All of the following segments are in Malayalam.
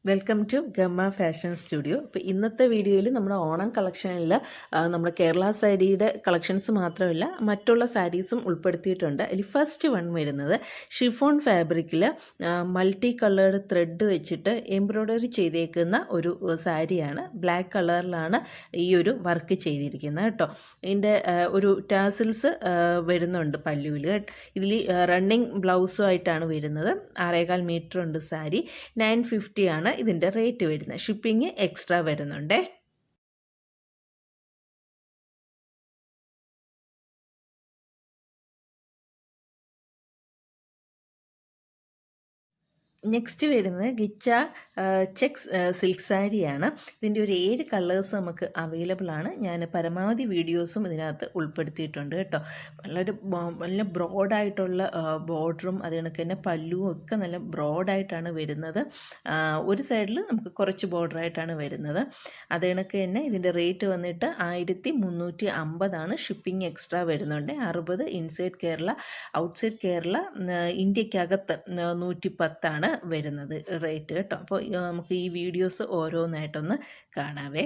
Welcome to Gamma fashion studio. ഇപ്പോൾ ഇന്നത്തെ വീഡിയോയിൽ നമ്മുടെ ഓണം കളക്ഷനിൽ നമ്മുടെ കേരള സാരിയുടെ കളക്ഷൻസ് മാത്രമല്ല മറ്റുള്ള സാരീസും ഉൾപ്പെടുത്തിയിട്ടുണ്ട്. അതിൽ ഫസ്റ്റ് വൺ വരുന്നത് ഷിഫോൺ ഫാബ്രിക്കിൽ മൾട്ടി കളേർഡ് ത്രെഡ് വെച്ചിട്ട് എംബ്രോയ്ഡറി ചെയ്തേക്കുന്ന ഒരു സാരിയാണ്. ബ്ലാക്ക് കളറിലാണ് ഈ ഒരു വർക്ക് ചെയ്തിരിക്കുന്നത് കേട്ടോ. ഇതിൻ്റെ ഒരു ടാസിൽസ് വരുന്നുണ്ട് പല്ലുവിൽ. ഇതിൽ റണ്ണിങ് ബ്ലൗസുമായിട്ടാണ് വരുന്നത്. 6.25 മീറ്റർ ഉണ്ട് സാരി. 950 ആണ് ഇതിൻ്റെ റേറ്റ് വരുന്നത്. ഷിപ്പിംഗ് എക്സ്ട്രാ വരുന്നുണ്ട്. നെക്സ്റ്റ് വരുന്നത് ഗിച്ച ചെക്സ് സിൽക്ക് സാരിയാണ്. ഇതിൻ്റെ ഒരു 7 കളേഴ്സ് നമുക്ക് അവൈലബിൾ ആണ്. ഞാൻ പരമാവധി വീഡിയോസും ഇതിനകത്ത് ഉൾപ്പെടുത്തിയിട്ടുണ്ട് കേട്ടോ. നല്ല ബ്രോഡായിട്ടുള്ള ബോർഡറും അത് കണക്ക് തന്നെ പല്ലുവും ഒക്കെ നല്ല ബ്രോഡായിട്ടാണ് വരുന്നത്. ഒരു സൈഡിൽ നമുക്ക് കുറച്ച് ബോർഡറായിട്ടാണ് വരുന്നത്. അത് കണക്ക് തന്നെ ഇതിൻ്റെ റേറ്റ് വന്നിട്ട് 1350 ഷിപ്പിംഗ് എക്സ്ട്രാ വരുന്നുണ്ട്. 60 ഇൻസൈഡ് കേരള, ഔട്ട്സൈഡ് കേരള, ഇന്ത്യക്കകത്ത് 110 വരുന്നത് റേറ്റ് കേട്ടോ. അപ്പോൾ നമുക്ക് ഈ വീഡിയോസ് ഓരോന്നായിട്ടൊന്ന് കാണാവേ.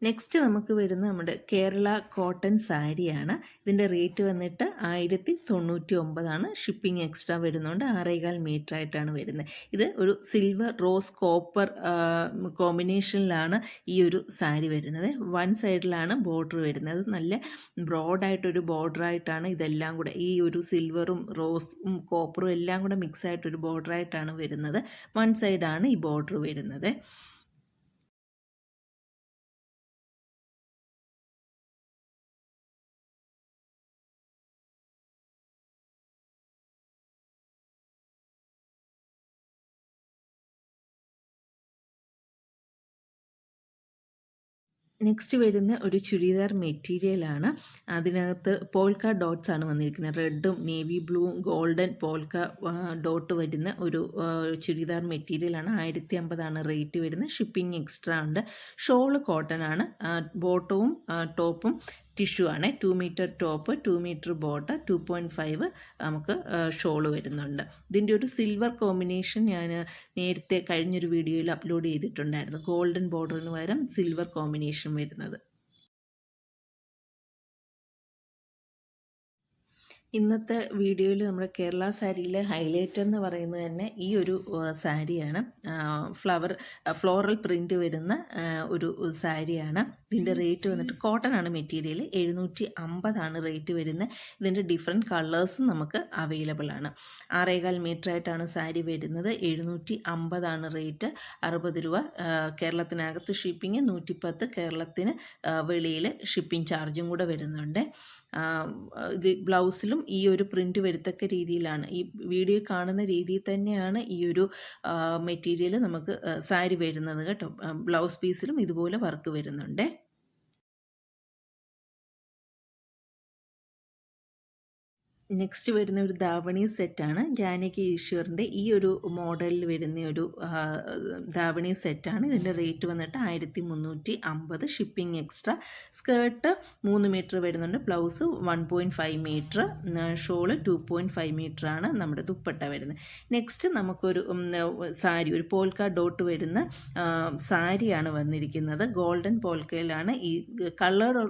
നെക്സ്റ്റ് നമുക്ക് വരുന്ന നമ്മുടെ കേരള കോട്ടൺ സാരിയാണ്. ഇതിൻ്റെ റേറ്റ് വന്നിട്ട് 1099 ഷിപ്പിംഗ് എക്സ്ട്രാ വരുന്നുണ്ട്. 6.25 മീറ്റർ ആയിട്ടാണ് വരുന്നത്. ഇത് ഒരു സിൽവർ റോസ് കോപ്പർ കോമ്പിനേഷനിലാണ് ഈ ഒരു സാരി വരുന്നത്. വൺ സൈഡിലാണ് ബോർഡർ വരുന്നത്. നല്ല ബ്രോഡായിട്ടൊരു ബോർഡറായിട്ടാണ് ഇതെല്ലാം കൂടെ, ഈ ഒരു സിൽവറും റോസും കോപ്പറും എല്ലാം കൂടെ മിക്സ് ആയിട്ടൊരു ബോർഡറായിട്ടാണ് വരുന്നത്. വൺ സൈഡാണ് ഈ ബോർഡർ വരുന്നത്. നെക്സ്റ്റ് വരുന്ന ഒരു ചുരിദാർ മെറ്റീരിയലാണ്. അതിനകത്ത് പോൾക്ക ഡോട്ട്സ് ആണ് വന്നിരിക്കുന്നത്. റെഡും നേവി ബ്ലൂവും ഗോൾഡൻ പോൾക്ക ഡോട്ട് വരുന്ന ഒരു ചുരിദാർ മെറ്റീരിയലാണ്. 1050 റേറ്റ് വരുന്നത്. ഷിപ്പിംഗ് എക്സ്ട്രാ ഉണ്ട്. ഷോള് കോട്ടൺ ആണ്. ബോട്ടവും ടോപ്പും ടിഷ്യൂ ആണ്. 2 മീറ്റർ ടോപ്പ്, 2 മീറ്റർ ബോട്ടം, 2.5 നമുക്ക് ഷോള് വരുന്നുണ്ട്. ഇതിൻ്റെ ഒരു സിൽവർ കോമ്പിനേഷൻ ഞാൻ നേരത്തെ കഴിഞ്ഞൊരു വീഡിയോയിൽ അപ്ലോഡ് ചെയ്തിട്ടുണ്ടായിരുന്നു. ഗോൾഡൻ ബോർഡറിന് പകരം സിൽവർ കോമ്പിനേഷൻ വരുന്നത്. ഇന്നത്തെ വീഡിയോയിൽ നമ്മുടെ കേരള സാരിയിലെ ഹൈലൈറ്റ് എന്ന് പറയുന്നത് തന്നെ ഈ ഒരു സാരിയാണ്. ഫ്ലോറൽ പ്രിൻ്റ് വരുന്ന ഒരു സാരിയാണ്. ഇതിൻ്റെ റേറ്റ് വന്നിട്ട് കോട്ടൺ ആണ് മെറ്റീരിയൽ, 750 റേറ്റ് വരുന്നത്. ഇതിൻ്റെ ഡിഫറെൻറ്റ് കളേഴ്സും നമുക്ക് അവൈലബിൾ ആണ്. 6.25 മീറ്റർ ആയിട്ടാണ് സാരി വരുന്നത്. 750 റേറ്റ്, 60 രൂപ കേരളത്തിനകത്ത് ഷിപ്പിംഗ്, 110 കേരളത്തിന് വെളിയിൽ ഷിപ്പിംഗ് ചാർജും കൂടെ വരുന്നുണ്ട്. ഇത് ബ്ലൗസിലും ഈ ഒരു പ്രിൻ്റ് വരത്തക്ക രീതിയിലാണ്, ഈ വീഡിയോ കാണുന്ന രീതിയിൽ തന്നെയാണ് ഈ ഒരു മെറ്റീരിയൽ നമുക്ക് സാരി വരുന്നത് കേട്ടോ. ബ്ലൗസ് പീസിലും ഇതുപോലെ വർക്ക് വരുന്നുണ്ട്. നെക്സ്റ്റ് വരുന്ന ഒരു ധാവണി സെറ്റാണ്. ജാനകി ഈശ്വറിൻ്റെ ഈ ഒരു മോഡലിൽ വരുന്ന ഒരു ധാവണി സെറ്റാണ്. ഇതിൻ്റെ റേറ്റ് വന്നിട്ട് 1350, ഷിപ്പിംഗ് എക്സ്ട്രാ. സ്കേർട്ട് 3 മീറ്റർ വരുന്നുണ്ട്, ബ്ലൗസ് 1.5 മീറ്റർ, ഷോള് 2.5 മീറ്റർ ആണ് നമ്മുടെ ദുപ്പട്ട വരുന്നത്. നെക്സ്റ്റ് നമുക്കൊരു സാരി, ഒരു പോൾക്ക ഡോട്ട് വരുന്ന സാരിയാണ് വന്നിരിക്കുന്നത്. ഗോൾഡൻ പോൾക്കയിലാണ് ഈ കളർ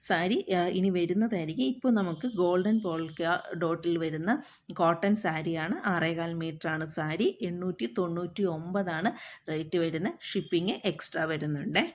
സാരി ഇനി വരുന്നതായിരിക്കും. ഇപ്പോൾ നമുക്ക് ഗോൾഡൻ പോൾക്ക ഡോട്ടിൽ വരുന്ന കോട്ടൺ സാരിയാണ്. 6.25 മീറ്ററാണ് സാരി, 899 റേറ്റ് വരുന്നത്. ഷിപ്പിംഗ് എക്സ്ട്രാ വരുന്നുണ്ട്.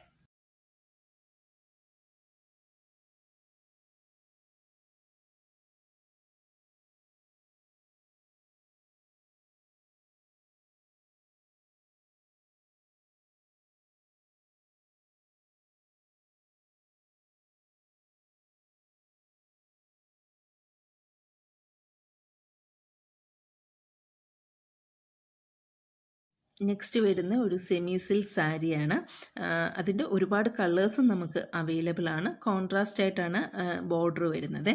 നെക്സ്റ്റ് വരുന്ന ഒരു സെമി സിൽക്ക് സാരിയാണ്. അതിൻ്റെ ഒരുപാട് കളേഴ്സും നമുക്ക് അവൈലബിൾ ആണ്. കോൺട്രാസ്റ്റ് ആയിട്ടാണ് ബോർഡർ വരുന്നത്.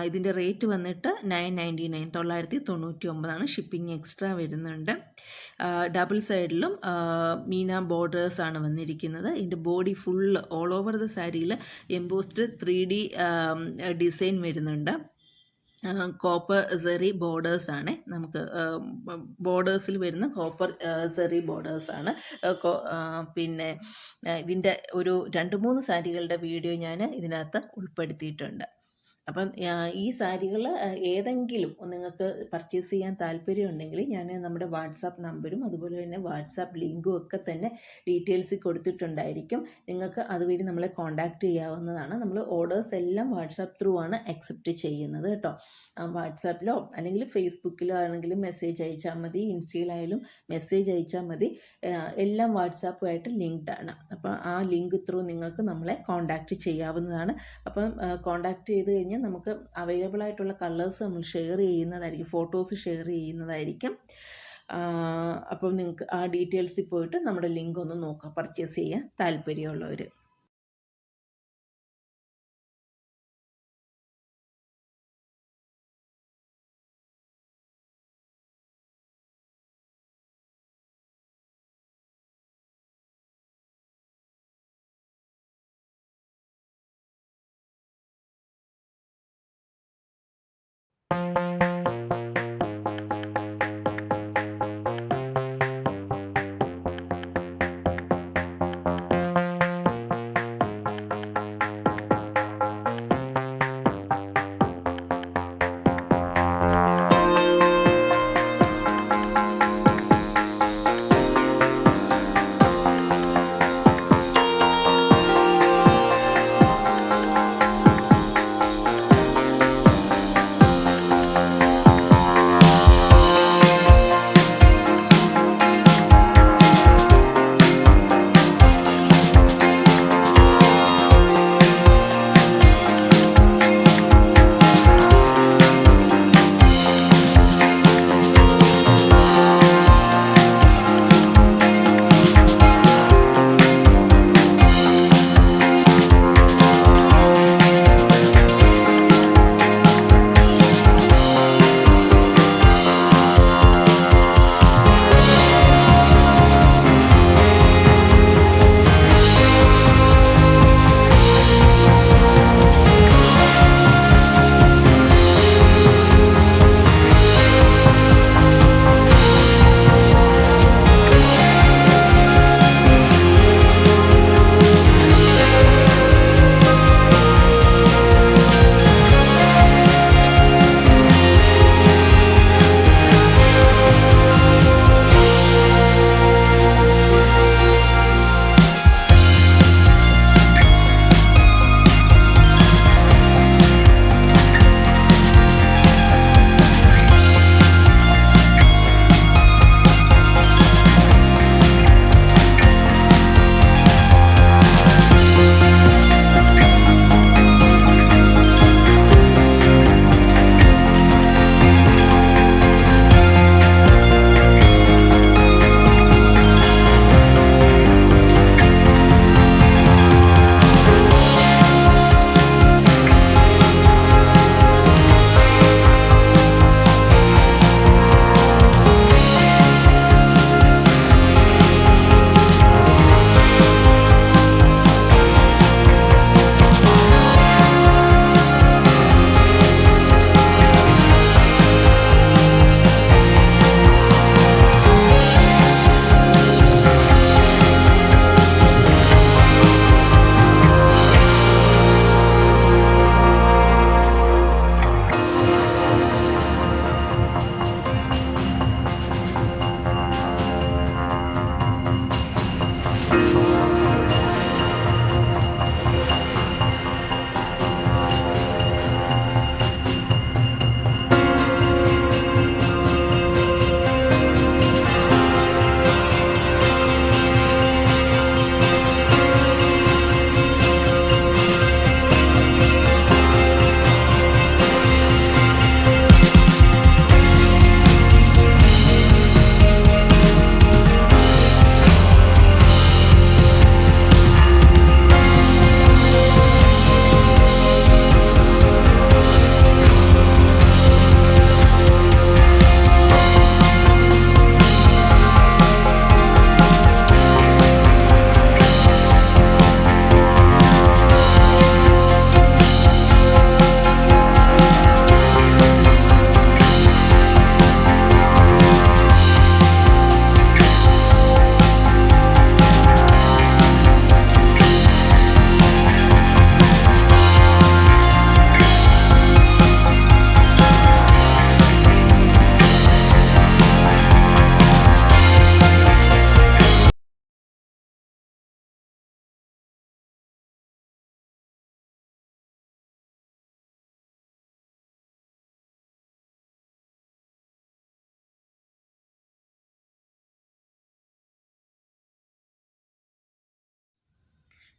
ഇതിൻ്റെ റേറ്റ് വന്നിട്ട് 999 ഷിപ്പിംഗ് എക്സ്ട്രാ വരുന്നുണ്ട്. ഡബിൾ സൈഡിലും മീന ബോർഡേഴ്സാണ് വന്നിരിക്കുന്നത്. ഇതിൻ്റെ body full all over the സാരിയിൽ എംബോസ്ഡ് 3D ഡിസൈൻ വരുന്നുണ്ട്. കോപ്പർ സെറി ബോർഡേഴ്സാണ്. നമുക്ക് ബോർഡേഴ്സിൽ വരുന്ന കോപ്പർ സെറി ബോർഡേഴ്സാണ്. പിന്നെ ഇതിൻ്റെ ഒരു 2-3 സാരികളുടെ വീഡിയോ ഞാൻ ഇതിനകത്ത് ഉൾപ്പെടുത്തിയിട്ടുണ്ട്. അപ്പം ഈ സാരികൾ ഏതെങ്കിലും നിങ്ങൾക്ക് പർച്ചേസ് ചെയ്യാൻ താല്പര്യമുണ്ടെങ്കിൽ ഞാൻ നമ്മുടെ വാട്സാപ്പ് നമ്പരും അതുപോലെ തന്നെ വാട്സാപ്പ് ലിങ്കും ഒക്കെ തന്നെ ഡീറ്റെയിൽസിൽ കൊടുത്തിട്ടുണ്ടായിരിക്കും. നിങ്ങൾക്ക് അതുവഴി നമ്മളെ കോൺടാക്റ്റ് ചെയ്യാവുന്നതാണ്. നമ്മൾ ഓർഡേഴ്സ് എല്ലാം വാട്സാപ്പ് ത്രൂ ആണ് അക്സെപ്റ്റ് ചെയ്യുന്നത് കേട്ടോ. വാട്സാപ്പിലോ അല്ലെങ്കിൽ ഫേസ്ബുക്കിലോ ആണെങ്കിലും മെസ്സേജ് അയച്ചാൽ മതി, ഇൻസ്റ്റയിലായാലും മെസ്സേജ് അയച്ചാൽ മതി. എല്ലാം വാട്സാപ്പുമായിട്ട് ലിങ്ക്ഡ് ആണ്. അപ്പോൾ ആ ലിങ്ക് ത്രൂ നിങ്ങൾക്ക് നമ്മളെ കോൺടാക്റ്റ് ചെയ്യാവുന്നതാണ്. അപ്പം കോൺടാക്റ്റ് ചെയ്ത് കഴിഞ്ഞാൽ നമുക്ക് അവൈലബിൾ ആയിട്ടുള്ള കളേഴ്സ് നമ്മൾ ഷെയർ ചെയ്യുന്നതായിരിക്കും, ഫോട്ടോസ് ഷെയർ ചെയ്യുന്നതായിരിക്കും. അപ്പം നിങ്ങൾക്ക് ആ ഡീറ്റെയിൽസിൽ പോയിട്ട് നമ്മുടെ ലിങ്ക് ഒന്ന് നോക്കാം, പർച്ചേസ് ചെയ്യാൻ താല്പര്യമുള്ളവർ. Thank you.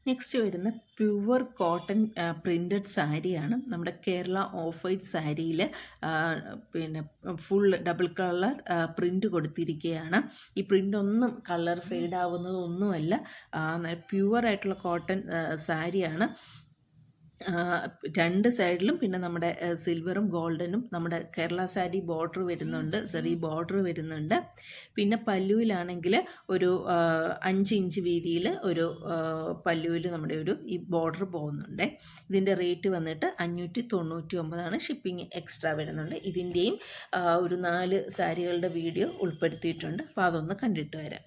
നെക്സ്റ്റ് വരുന്ന പ്യുവർ കോട്ടൺ പ്രിൻറ്റഡ് സാരിയാണ്. നമ്മുടെ കേരള ഓഫ് വൈറ്റ് സാരിയിൽ പിന്നെ ഫുൾ ഡബിൾ കളർ പ്രിൻ്റ് കൊടുത്തിരിക്കുകയാണ്. ഈ പ്രിൻ്റ് ഒന്നും കളർ ഫെയ്ഡ് ആവുന്നതൊന്നുമല്ല, പ്യുവറായിട്ടുള്ള കോട്ടൺ സാരിയാണ്. രണ്ട് സൈഡിലും പിന്നെ നമ്മുടെ സിൽവറും ഗോൾഡനും നമ്മുടെ കേരള സാരി ബോർഡർ വരുന്നുണ്ട്, ചെറിയ ബോർഡർ വരുന്നുണ്ട്. പിന്നെ പല്ലുവിലാണെങ്കിൽ ഒരു 5 ഇഞ്ച് വീതിയിൽ ഒരു പല്ലുവിൽ നമ്മുടെ ഒരു ഈ ബോർഡർ പോകുന്നുണ്ട്. ഇതിൻ്റെ റേറ്റ് വന്നിട്ട് 599 ഷിപ്പിംഗ് എക്സ്ട്രാ വരുന്നുണ്ട്. ഇതിൻ്റെയും ഒരു 4 സാരികളുടെ വീഡിയോ ഉൾപ്പെടുത്തിയിട്ടുണ്ട്. അപ്പോൾ അതൊന്ന് കണ്ടിട്ട് വരാം.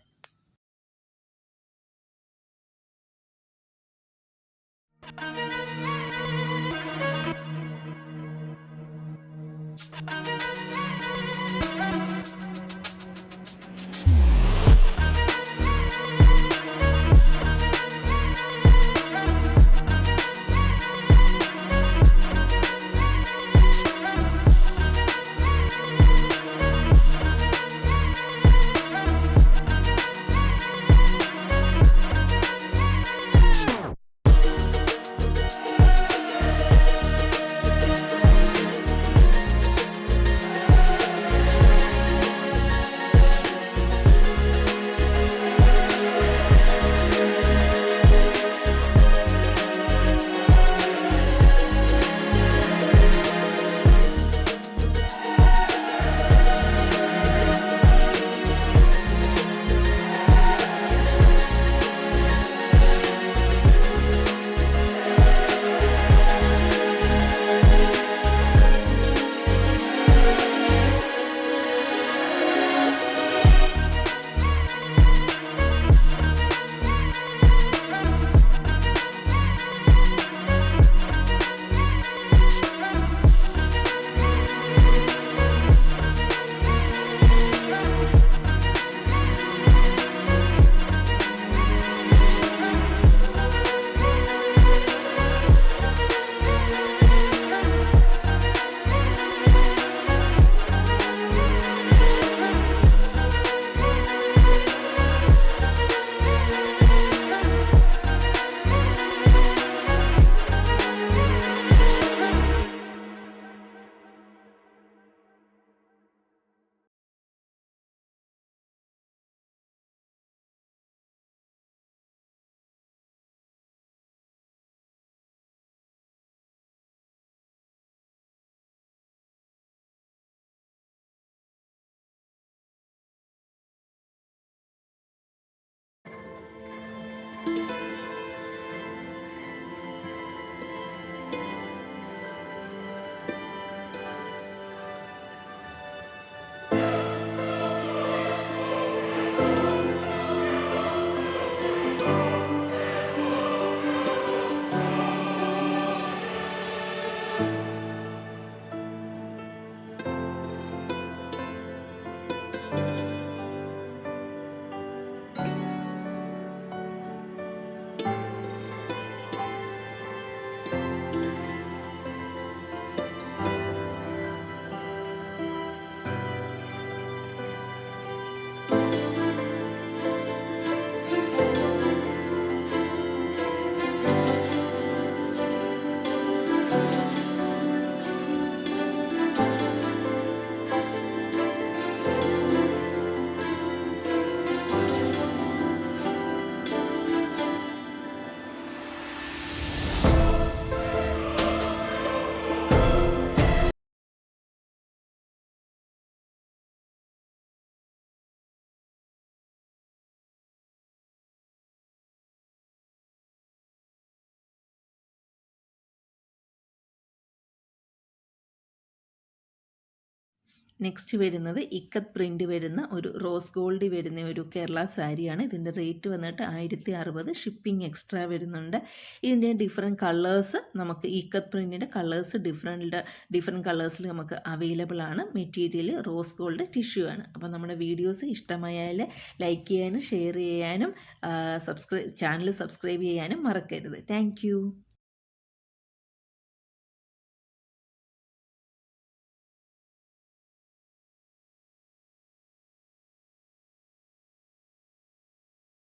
നെക്സ്റ്റ് വരുന്നത് ഇക്കത്ത് പ്രിൻ്റ് വരുന്ന ഒരു റോസ് ഗോൾഡ് വരുന്ന ഒരു കേരള സാരിയാണ്. ഇതിൻ്റെ റേറ്റ് വന്നിട്ട് 1060, ഷിപ്പിംഗ് എക്സ്ട്രാ വരുന്നുണ്ട്. ഇതിൻ്റെ ഡിഫറെൻറ്റ് കളേഴ്സ് നമുക്ക് ഇക്കത്ത് പ്രിൻറ്റിൻ്റെ കളേഴ്സ് ഡിഫറെൻറ്റ് കളേഴ്സിൽ നമുക്ക് അവൈലബിൾ ആണ്. മെറ്റീരിയൽ റോസ് ഗോൾഡ് ടിഷ്യൂ ആണ്. അപ്പോൾ നമ്മുടെ വീഡിയോസ് ഇഷ്ടമായാൽ ലൈക്ക് ചെയ്യാനും ഷെയർ ചെയ്യാനും ചാനൽ സബ്സ്ക്രൈബ് ചെയ്യാനും മറക്കരുത്. താങ്ക്